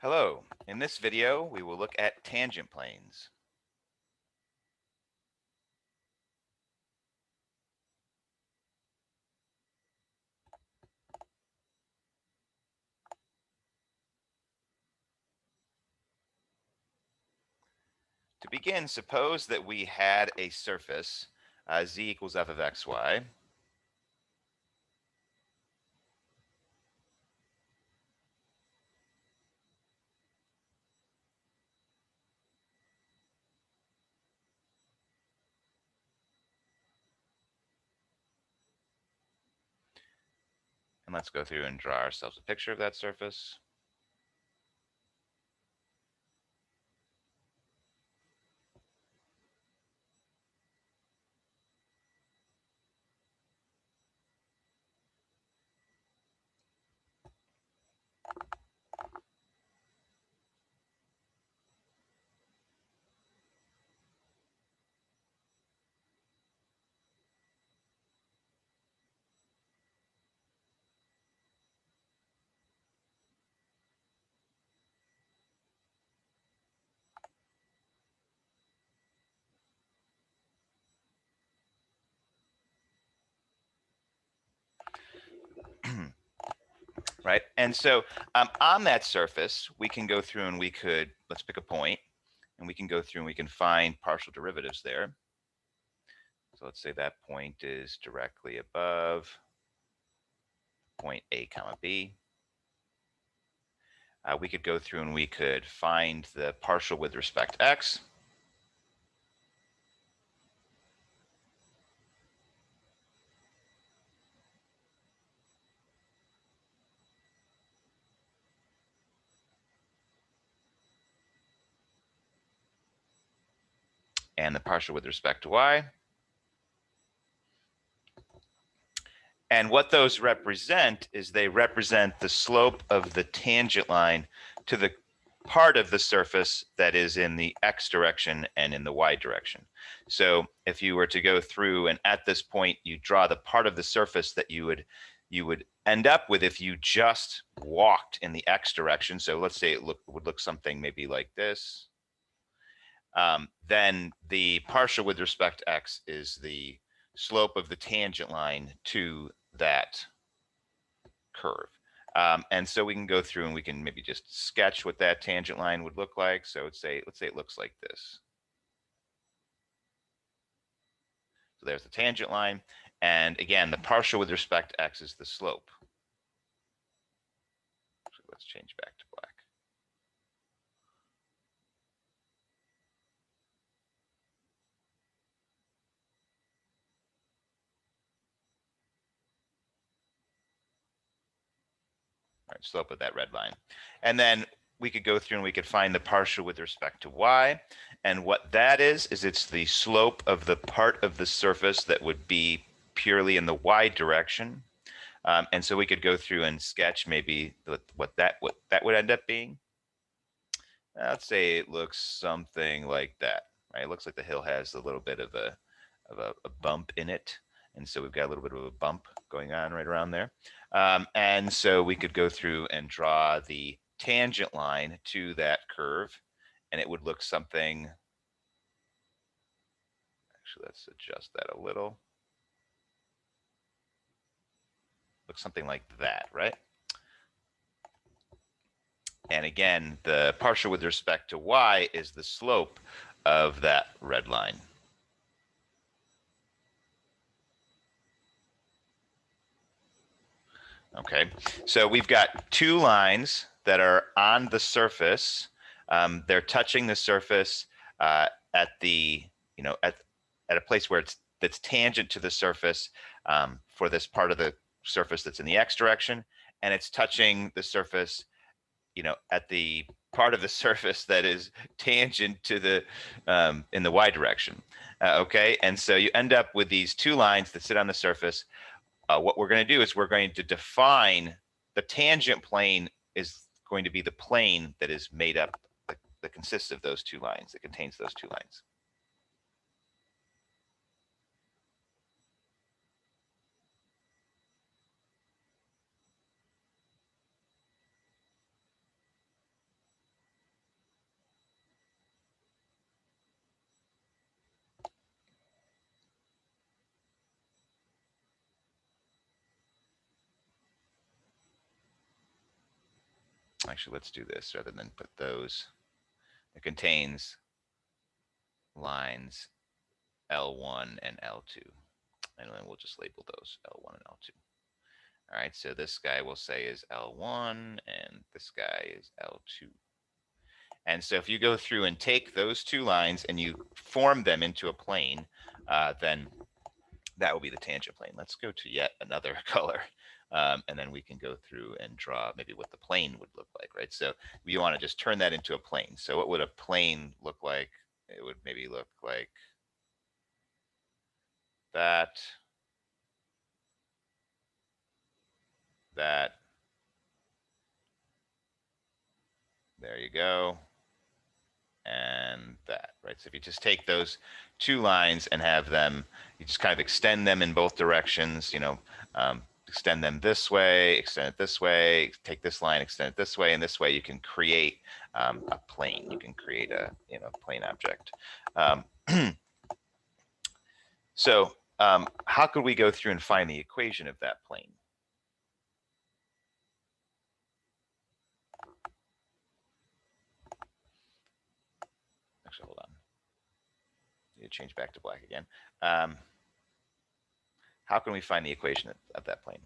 Hello, in this video we will look at tangent planes. To begin, suppose that we had a surface z equals f of xy. And let's go through and draw ourselves a picture of that surface. Right, and so on that surface we can go through and let's pick a point, and we can go through and we can find partial derivatives there. So let's say that point is directly above point A comma B. We could go through and we could find the partial with respect to x. And the partial with respect to y. And what those represent is they represent the slope of the tangent line to the part of the surface that is in the x direction and in the y direction. So if you were to go through and at this point you draw the part of the surface that you would end up with if you just walked in the x direction. So let's say it would look something maybe like this. Then the partial with respect to x is the slope of the tangent line to that curve. And so we can go through and we can maybe just sketch what that tangent line would look like. So let's say it looks like this. So there's the tangent line. And again, the partial with respect to x is the slope. So let's change back to black. All right, slope of that red line. And then we could go through and we could find the partial with respect to y. And what that is it's the slope of the part of the surface that would be purely in the y direction. And so we could go through and sketch maybe what that would end up being. Let's say it looks something like that, right? It looks like the hill has a little bit of a bump in it. And so we've got a little bit of a bump going on right around there. And so we could go through and draw the tangent line to that curve, and it would look something, actually, let's adjust that a little. Look something like that, right? And again, the partial with respect to y is the slope of that red line. Okay, so we've got two lines that are on the surface. They're touching the surface at the, at a place where that's tangent to the surface for this part of the surface that's in the x direction, and it's touching the surface, at the part of the surface that is tangent to the in the y direction. Okay, and so you end up with these two lines that sit on the surface. What we're going to do is we're going to define the tangent plane is going to be the plane that is made up, that consists of those two lines, that contains those two lines. Actually, let's do this rather than put those. It contains lines L1 and L2. And then we'll just label those L1 and L2. All right, so this guy we'll say is L1 and this guy is L2. And so if you go through and take those two lines and you form them into a plane, then that will be the tangent plane. Let's go to yet another color. And then we can go through and draw maybe what the plane would look like, right? So we want to just turn that into a plane. So what would a plane look like? It would maybe look like that, that, there you go, and that, right? So if you just take those two lines and have them, you just kind of extend them in both directions, extend them this way, extend it this way, take this line, extend it this way, and this way you can create a plane. You can create a plane object. So how could we go through and find the equation of that plane? Actually, hold on. You change back to black again. How can we find the equation of that plane?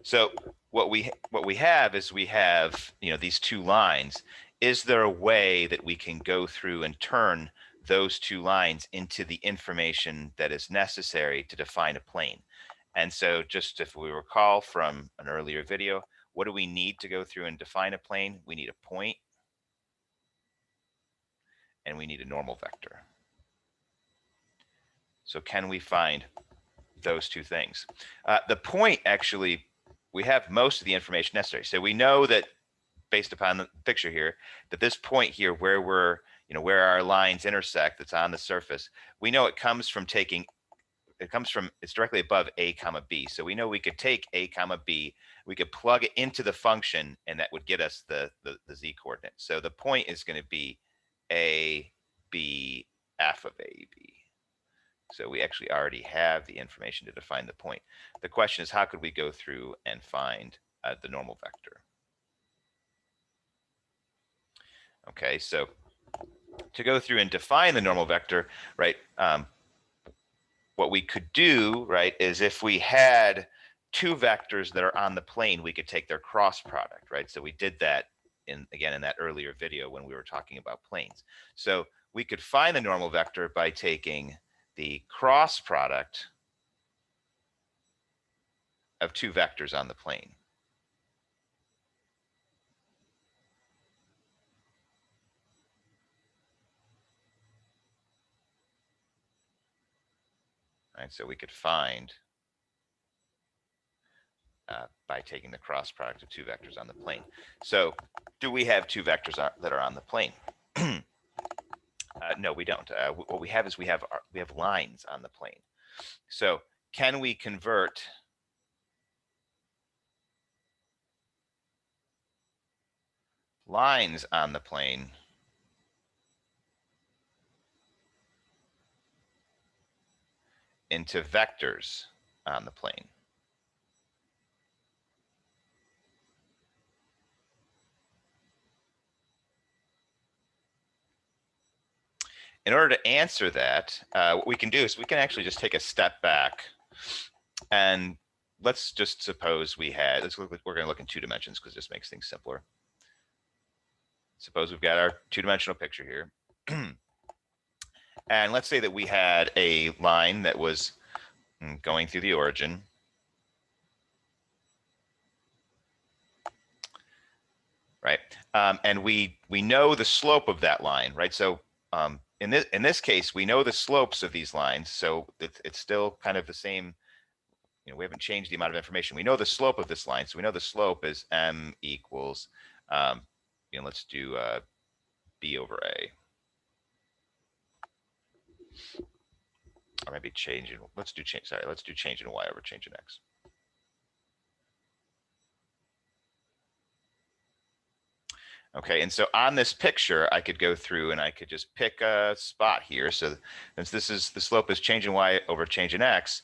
So what we have is we have these two lines. Is there a way that we can go through and turn those two lines into the information that is necessary to define a plane? And so just if we recall from an earlier video, what do we need to go through and define a plane? We need a point and we need a normal vector. So can we find those two things? The point, actually, we have most of the information necessary. So we know that based upon the picture here, that this point here where where our lines intersect, that's on the surface, we know it's directly above a comma b. So we know we could take a comma b, we could plug it into the function, and that would get us the z coordinate. So the point is going to be a b f of a b. So we actually already have the information to define the point. The question is, how could we go through and find the normal vector? Okay, so to go through and define the normal vector, right, what we could do, right, is if we had two vectors that are on the plane, we could take their cross product, right? So we did that in that earlier video when we were talking about planes. So we could find the normal vector by taking the cross product of two vectors on the plane. Right, so we could find by taking the cross product of two vectors on the plane. So do we have two vectors that are on the plane? No, we don't. What we have is we have lines on the plane. So can we convert lines on the plane into vectors on the plane? In order to answer that, what we can do is we can actually just take a step back, and let's just suppose we're going to look in 2 dimensions because this makes things simpler. Suppose we've got our 2-dimensional picture here. And let's say that we had a line that was going through the origin. Right. And we know the slope of that line, right? So in this case, we know the slopes of these lines. So it's still kind of the same. We haven't changed the amount of information. We know the slope of this line. So we know the slope is m equals, let's do b over a. Or maybe change in, let's do change in y over change in x. Okay, and so on this picture, I could go through and I could just pick a spot here. So since this is the slope is change in y over change in x,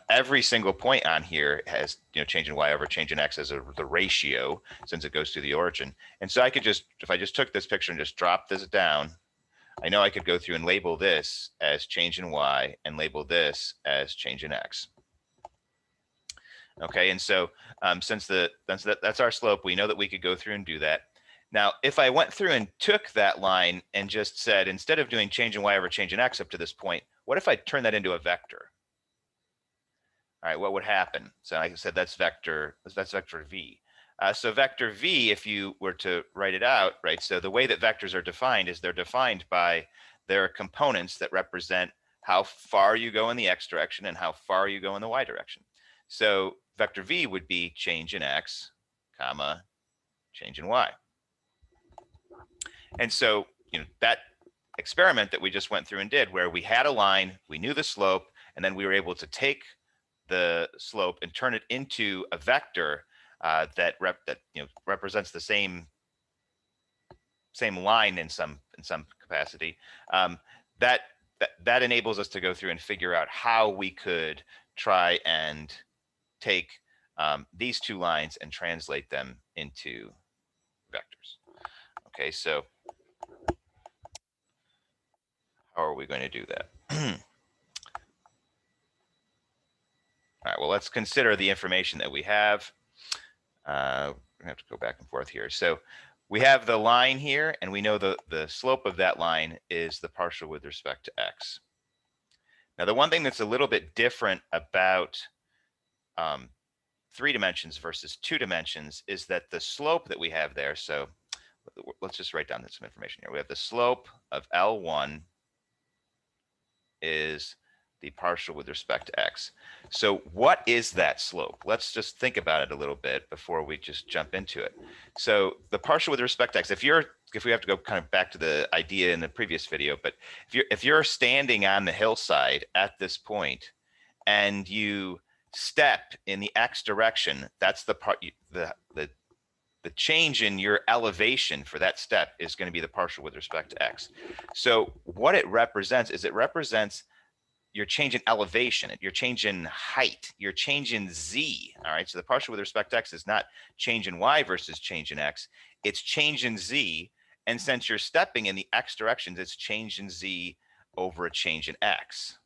every single point on here has change in y over change in x as the ratio since it goes to the origin. And so I could just, if I just took this picture and just dropped this down, I know I could go through and label this as change in y and label this as change in x. Okay, and so since that's our slope, we know that we could go through and do that. Now, if I went through and took that line and just said, instead of doing change in y over change in x up to this point, what if I turn that into a vector? All right, what would happen? So like I said, that's vector v. So vector v, if you were to write it out, right? So the way that vectors are defined is they're defined by their components that represent how far you go in the x direction and how far you go in the y direction. So vector v would be change in x, comma, change in y. And so, that experiment that we just went through and did, where we had a line, we knew the slope, and then we were able to take the slope and turn it into a vector that represents the same line in some capacity. That enables us to go through and figure out how we could try and take these two lines and translate them into vectors. Okay, so how are we going to do that? All right, well, let's consider the information that we have. We have to go back and forth here. So we have the line here, and we know the slope of that line is the partial with respect to x. Now, the one thing that's a little bit different about 3 dimensions versus 2 dimensions is that the slope that we have there, so let's just write down some information here. We have the slope of L1 is the partial with respect to x. So what is that slope? Let's just think about it a little bit before we just jump into it. So the partial with respect to x, if we have to go kind of back to the idea in the previous video, but if you're standing on the hillside at this point and you step in the x direction, that's the part the change in your elevation for that step is going to be the partial with respect to x. So what it represents is your change in elevation, your change in height, your change in z. All right, so the partial with respect to x is not change in y versus change in x, it's change in z. And since you're stepping in the x directions, it's change in z over a change in x.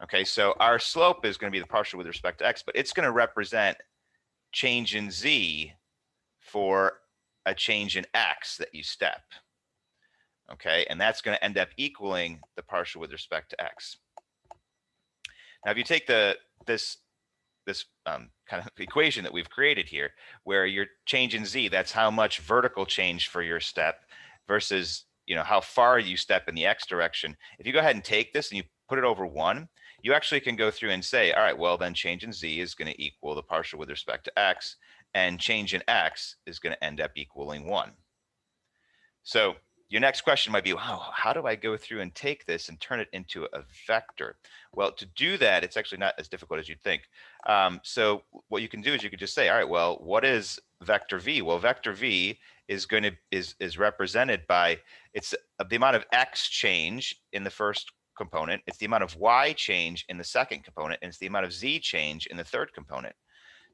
Okay, so our slope is going to be the partial with respect to x, but it's going to represent change in z for a change in x that you step. Okay, and that's going to end up equaling the partial with respect to x. Now, if you take this kind of equation that we've created here, where your change in z, that's how much vertical change for your step versus how far you step in the x direction. If you go ahead and take this and you put it over 1, you actually can go through and say, all right, well, then change in z is going to equal the partial with respect to x, and change in x is going to end up equaling 1. So your next question might be, wow, how do I go through and take this and turn it into a vector? Well, to do that, it's actually not as difficult as you'd think. So what you can do is you could just say, all right, well, what is vector v? Well, vector v is represented by, it's the amount of x change in the first component, it's the amount of y change in the second component, and it's the amount of z change in the third component.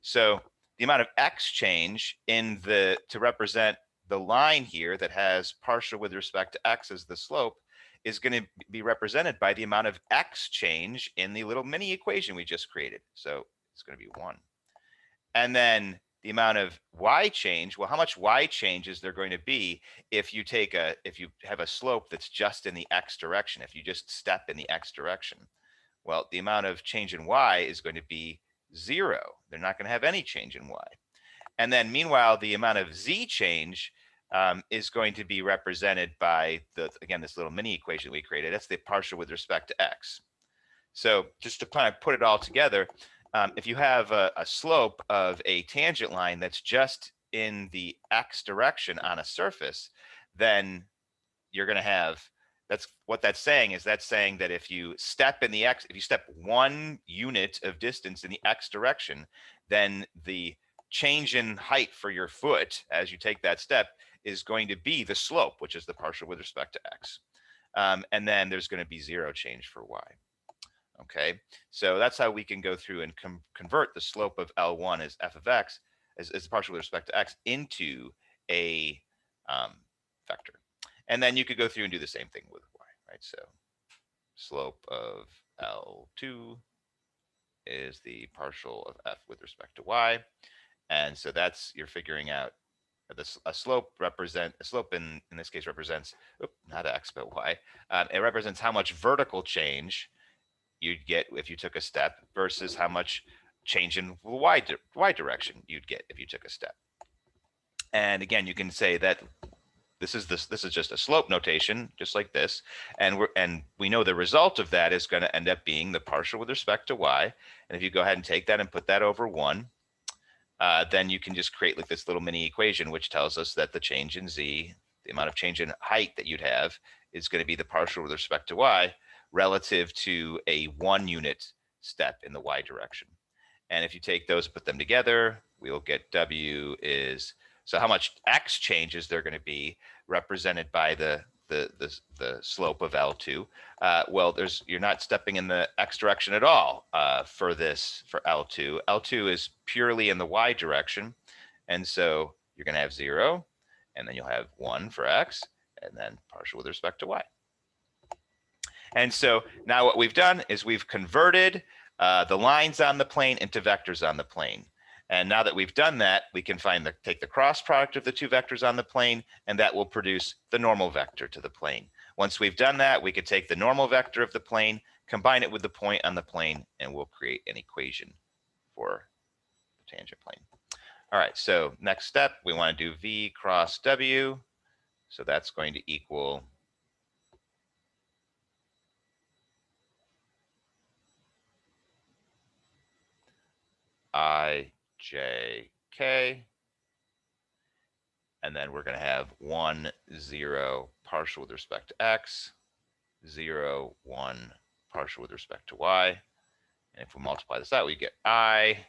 So the amount of x change to represent the line here that has partial with respect to x as the slope is going to be represented by the amount of x change in the little mini equation we just created. So it's going to be 1. And then the amount of y change, well, how much y change is there going to be if you have a slope that's just in the x direction, if you just step in the x direction? Well, the amount of change in y is going to be 0. They're not going to have any change in y. And then meanwhile, the amount of z change is going to be represented by again, this little mini equation we created. That's the partial with respect to x. So just to kind of put it all together, if you have a slope of a tangent line that's just in the x direction on a surface, then you're going to have, that's saying that if you step 1 unit of distance in the x direction, then the change in height for your foot as you take that step is going to be the slope, which is the partial with respect to x. And then there's going to be 0 change for y. Okay, so that's how we can go through and convert the slope of L1 as f of x, as partial with respect to x, into a vector. And then you could go through and do the same thing with y, right? So slope of L2 is the partial of f with respect to y. And so that's, you're figuring out this, a slope in this case represents, not x, but y. It represents how much vertical change you'd get if you took a step versus how much change in y direction you'd get if you took a step. And again, you can say that this is just a slope notation, just like this, and we know the result of that is going to end up being the partial with respect to y. And if you go ahead and take that and put that over 1, then you can just create like this little mini equation, which tells us that the change in z, the amount of change in height that you'd have, is going to be the partial with respect to y relative to a 1 unit step in the y direction. And if you take those, put them together, we'll get w is, so how much x changes they're going to be represented by the slope of L2. Well, you're not stepping in the x direction at all for L2. L2 is purely in the y direction, and so you're going to have 0, and then you'll have 1 for x, and then partial with respect to y. And so now what we've done is we've converted the lines on the plane into vectors on the plane. And now that we've done that, we can take the cross product of the two vectors on the plane, and that will produce the normal vector to the plane. Once we've done that, we could take the normal vector of the plane, combine it with the point on the plane, and we'll create an equation for the tangent plane. All right, so next step, we want to do v cross w. So that's going to equal I, j, k. And then we're going to have 1, 0 partial with respect to x, 0, 1 partial with respect to y. And if we multiply this out, we get I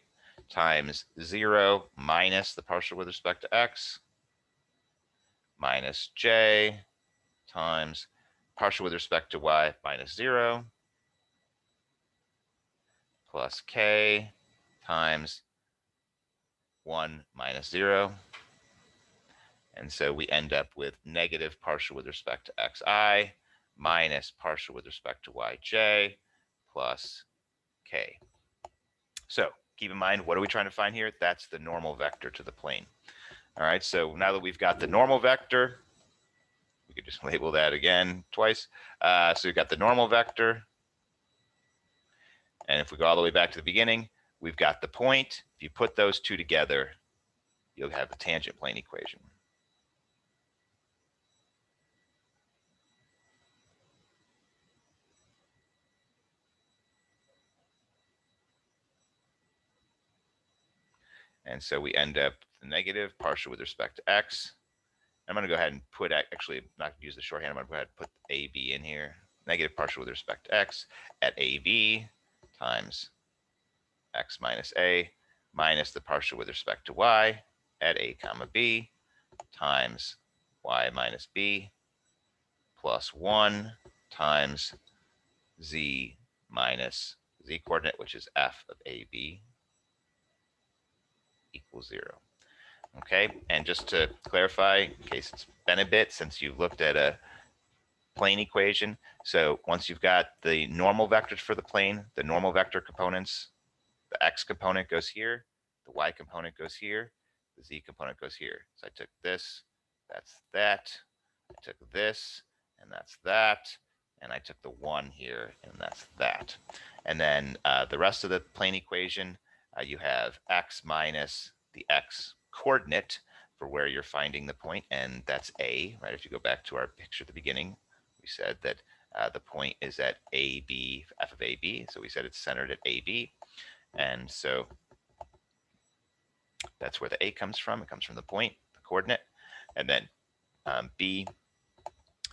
times 0 minus the partial with respect to x minus j times partial with respect to y minus 0 plus k times 1 minus 0. And so we end up with negative partial with respect to xi minus partial with respect to yj plus k. So keep in mind, what are we trying to find here? That's the normal vector to the plane. All right, so now that we've got the normal vector, we could just label that again twice. So we've got the normal vector. And if we go all the way back to the beginning, we've got the point. If you put those two together, you'll have the tangent plane equation. And so we end up the negative partial with respect to x. I'm going to go ahead and put, actually, I'm not going to use the shorthand. I'm going to go ahead and put AB in here. Negative partial with respect to x at AB times x minus a minus the partial with respect to y at a comma b times y minus b plus 1 times z minus z coordinate, which is f of AB, equals 0. Okay, and just to clarify, in case it's been a bit since you've looked at a plane equation, so once you've got the normal vectors for the plane, the normal vector components, the x component goes here, the y component goes here, the z component goes here. So I took this, that's that, I took this, and that's that, and I took the 1 here, and that's that. And then the rest of the plane equation, you have x minus the x coordinate for where you're finding the point, and that's a, right? If you go back to our picture at the beginning, we said that the point is at AB, f of AB, so we said it's centered at AB, and so that's where the a comes from. It comes from the point, the coordinate, and then b,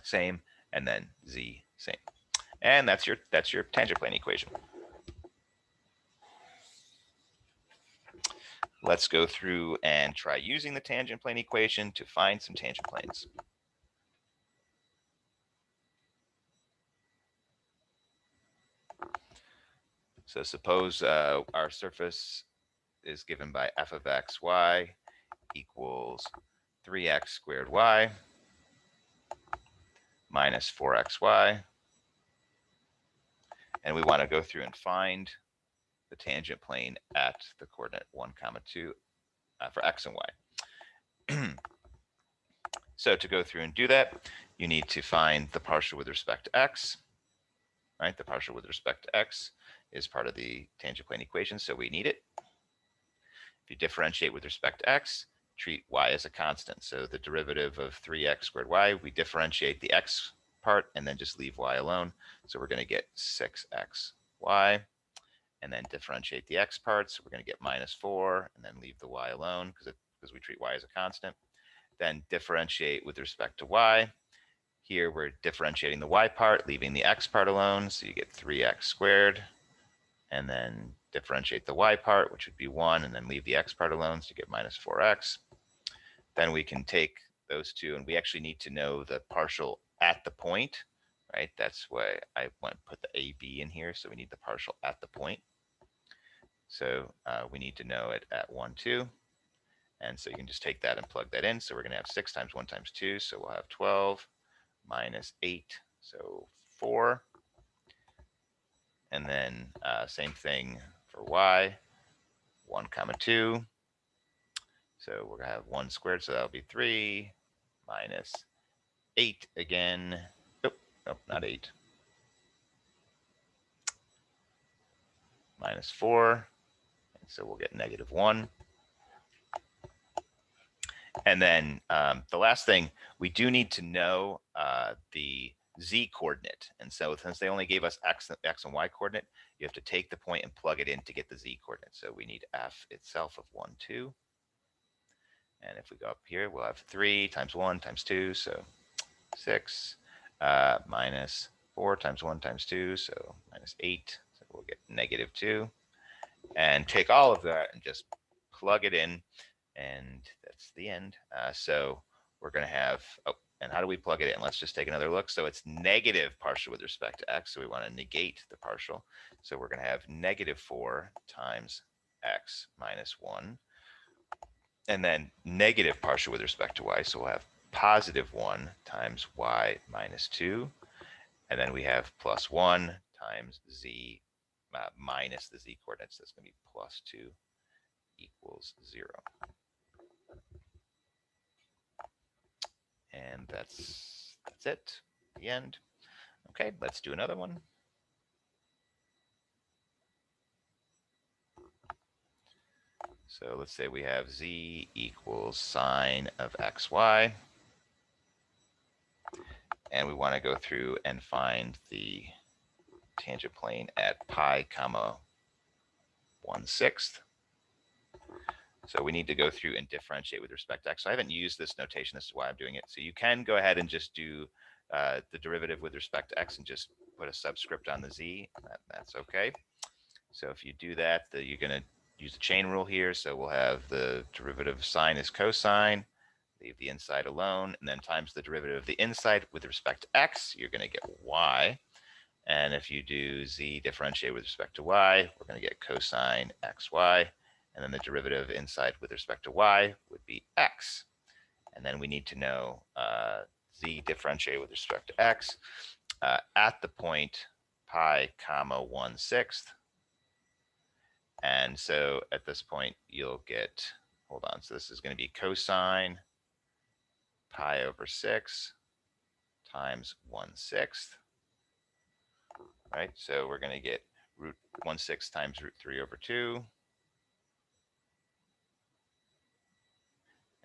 same, and then z, same. And that's your tangent plane equation. let's go through and try using the tangent plane equation to find some tangent planes. So suppose our surface is given by f of x, y equals 3x squared y minus 4xy. And we want to go through and find the tangent plane at the coordinate 1, 2 for x and y. So to go through and do that, you need to find the partial with respect to x. Right? The partial with respect to x is part of the tangent plane equation, so we need it. If you differentiate with respect to x, treat y as a constant. So the derivative of 3x squared y, we differentiate the x part and then just leave y alone. So we're going to get 6xy, and then differentiate the x parts. So we're going to get minus 4 and then leave the y alone because we treat y as a constant. Then differentiate with respect to y. Here we're differentiating the y part, leaving the x part alone. So you get 3x squared, and then differentiate the y part, which would be 1, and then leave the x part alone. So you get minus 4x. Then we can take those two, and we actually need to know the partial at the point, right? That's why I went put the AB in here. So we need the partial at the point. So we need to know it at 1, 2. And so you can just take that and plug that in. So we're going to have 6 times 1 times 2. So we'll have 12 minus 8. So 4. And then same thing for y, 1, 2. So we're going to have 1 squared. So that'll be 3 minus 8 again. Nope, not 8. Minus 4. And so we'll get negative 1. And then the last thing, we do need to know the z coordinate. And so since they only gave us x and y coordinate, you have to take the point and plug it in to get the z coordinate. So we need f itself of 1, 2. And if we go up here, we'll have 3 times 1 times 2, so 6 minus 4 times 1 times 2, so minus 8. So we'll get negative 2. And take all of that and just plug it in, and that's the end. So we're going to have, and how do we plug it in? Let's just take another look. So it's negative partial with respect to x, so we want to negate the partial. So we're going to have negative 4 times x minus 1, and then negative partial with respect to y, so we'll have positive 1 times y minus 2, and then we have plus 1 times z minus the z coordinates. That's going to be plus 2 equals 0. And that's it, the end. Okay, let's do another one. So let's say we have z equals sine of xy. And we want to go through and find the tangent plane at pi comma 1/6. So we need to go through and differentiate with respect to x. So I haven't used this notation. This is why I'm doing it. So you can go ahead and just do the derivative with respect to x and just put a subscript on the z. That's okay. So if you do that, you're going to use the chain rule here. So we'll have the derivative of sine is cosine, leave the inside alone, and then times the derivative of the inside with respect to x, you're going to get y. And if you do z differentiate with respect to y, we're going to get cosine xy. And then the derivative inside with respect to y would be x. And then we need to know z differentiate with respect to x at the point pi comma 1/6. And so at this point, you'll get, hold on, so this is going to be cosine pi over 6 times 1/6. Right? So we're going to get root 1/6 times root 3 over 2.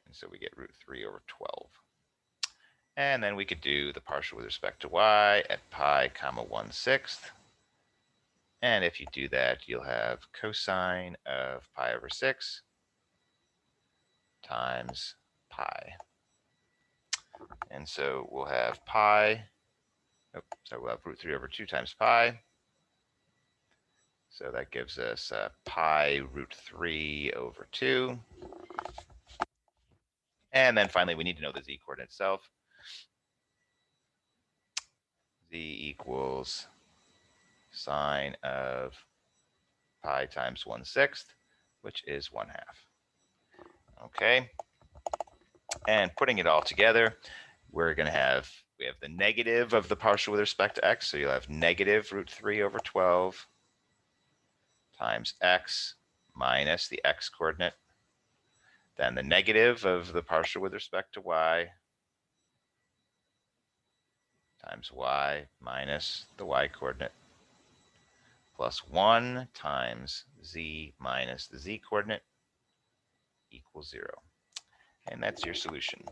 And so we get root 3 over 12. And then we could do the partial with respect to y at pi comma 1/6. And if you do that, you'll have cosine of pi over 6 times pi. And so we'll have pi, so we'll have root 3 over 2 times pi. So that gives us pi root 3 over 2. And then finally, we need to know the z coordinate itself. Z equals sine of pi times 1/6, which is 1/2. Okay. And putting it all together, we're going to have, we have the negative of the partial with respect to x. So you'll have negative root 3 over 12 times x minus the x coordinate. Then the negative of the partial with respect to y times y minus the y coordinate plus 1 times z minus the z coordinate equals 0. And that's your solution.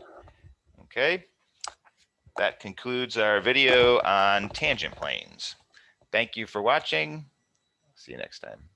Okay, that concludes our video on tangent planes. Thank you for watching. See you next time.